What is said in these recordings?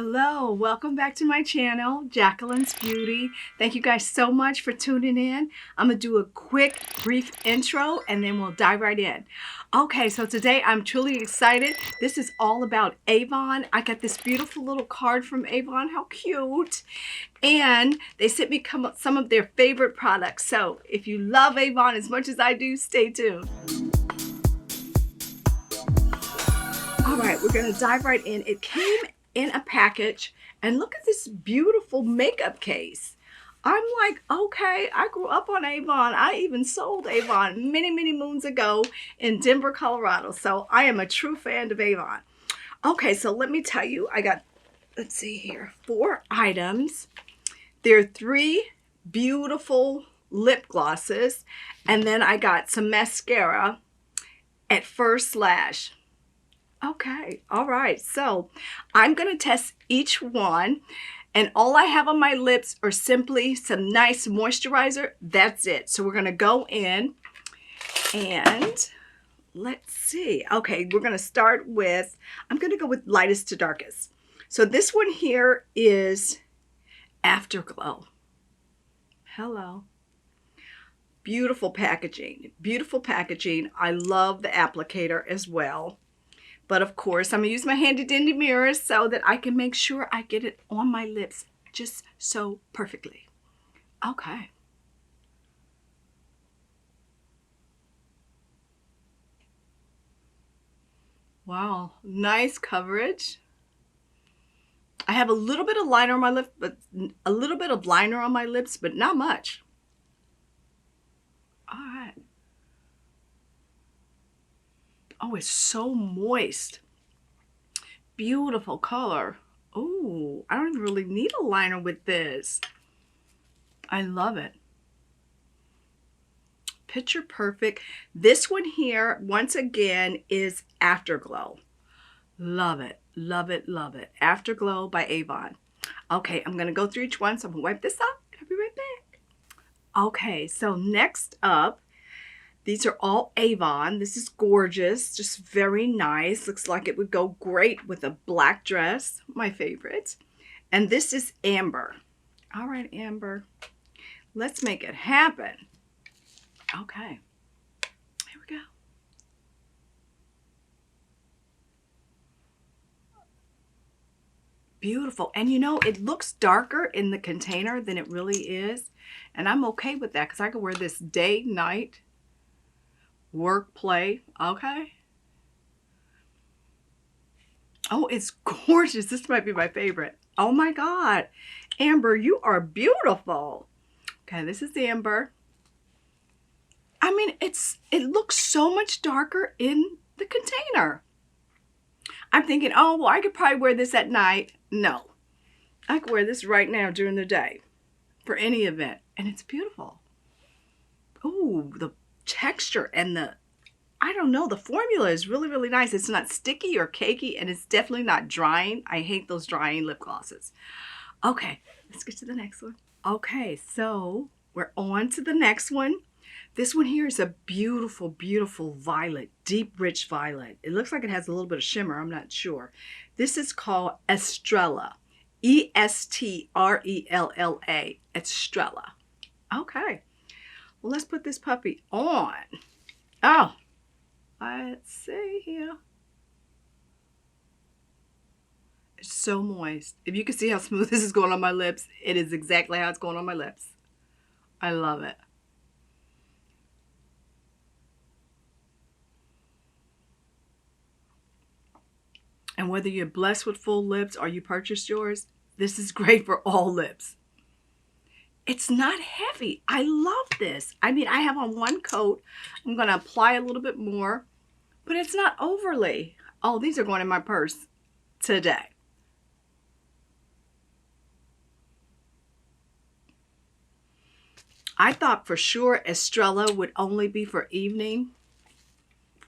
Hello, welcome back to my channel, Jacqueline's Beauty. Thank you guys so much for tuning in. I'm gonna do a quick, brief intro and then we'll dive right in. Okay, so today I'm truly excited. This is all about Avon. I got this beautiful little card from Avon, how cute. And they sent me some of their favorite products. So if you love Avon as much as I do, stay tuned. All right, we're gonna dive right in. It came in a package, and look at this beautiful makeup case. I'm like, okay, I grew up on Avon. I even sold Avon many moons ago in Denver, Colorado. So I am a true fan of Avon. Okay, so let me tell you, I got, let's see here, 4 items. There are 3 beautiful lip glosses, and then I got some mascara at First Lash. Okay, all right, so I'm gonna test each one, and all I have on my lips are simply some nice moisturizer. That's it. So we're gonna go in and let's see. Okay, we're gonna start with, I'm gonna go with lightest to darkest. So this one here is Afterglow. Hello. Beautiful packaging, beautiful packaging. I love the applicator as well. But of course, I'm gonna use my handy dandy mirror so that I can make sure I get it on my lips just so perfectly. Okay. Wow, nice coverage. I have a little bit of liner on my lip, but a little bit of liner on my lips, but not much. All right. Oh, it's so moist. Beautiful color. Oh, I don't even really need a liner with this. I love it. Picture perfect. This one here, once again, is Afterglow. Love it, love it, love it. Afterglow by Avon. Okay, I'm gonna go through each one, so I'm gonna wipe this up. I'll be right back. Okay, so next up, these are all Avon. This is gorgeous, just very nice. Looks like it would go great with a black dress, my favorite. And this is Amber. All right, Amber, let's make it happen. Okay, here we go. Beautiful. And you know, it looks darker in the container than it really is. And I'm okay with that because I can wear this day, night, work, play. Okay. Oh, it's gorgeous. This might be my favorite. Oh my God. Amber, you are beautiful. Okay, this is Amber. I mean, it looks so much darker in the container. I'm thinking, oh, well, I could probably wear this at night. No, I could wear this right now during the day for any event. And it's beautiful. Oh, the texture and I don't know, the formula is really nice. It's not sticky or cakey, and it's definitely not drying. I hate those drying lip glosses. Okay, let's get to the next one. Okay, so we're on to the next one. This one here is a beautiful violet, deep, rich violet. It looks like it has a little bit of shimmer. I'm not sure. This is called Estrella. E-S-T-R-E-L-L-A. Estrella. Okay. Well, let's put this puppy on. Oh, let's see here. It's so moist. If you can see how smooth this is going on my lips, it is exactly how it's going on my lips. I love it. And whether you're blessed with full lips or you purchased yours, this is great for all lips. It's not heavy. I love this. I mean, I have on one coat. I'm going to apply a little bit more, but it's not overly. Oh, these are going in my purse today. I thought for sure Estrella would only be for evening.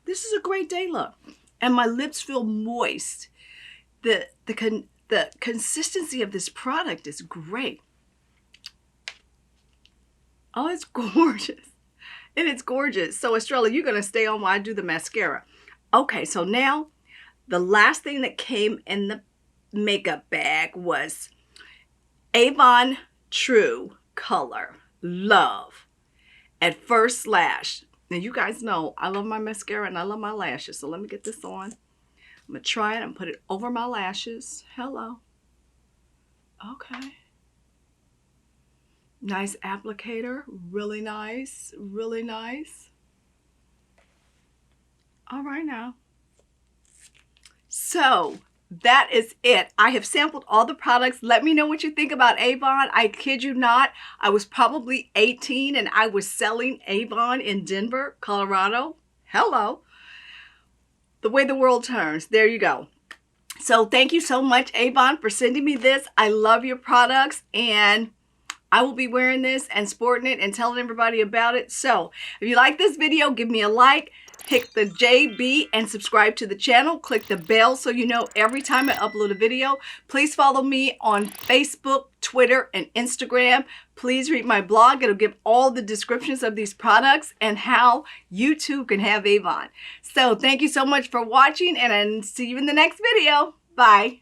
This is a great day look. And my lips feel moist. The consistency of this product is great. Oh, it's gorgeous. And it's gorgeous. So Estrella, you're going to stay on while I do the mascara. Okay, so now the last thing that came in the makeup bag was Avon True Color Love at First Lash. Now you guys know I love my mascara and I love my lashes. So let me get this on. I'm going to try it and put it over my lashes. Hello. Okay. Nice applicator. Really nice. Really nice. All right now. So that is it. I have sampled all the products. Let me know what you think about Avon. I kid you not. I was probably 18 and I was selling Avon in Denver, Colorado. Hello. The way the world turns. There you go. So thank you so much, Avon, for sending me this. I love your products and I will be wearing this and sporting it and telling everybody about it. So if you like this video, give me a like, hit the JB and subscribe to the channel. Click the bell so you know every time I upload a video. Please follow me on Facebook, Twitter, and Instagram. Please read my blog. It'll give all the descriptions of these products and how you too can have Avon. So thank you so much for watching and see you in the next video. Bye.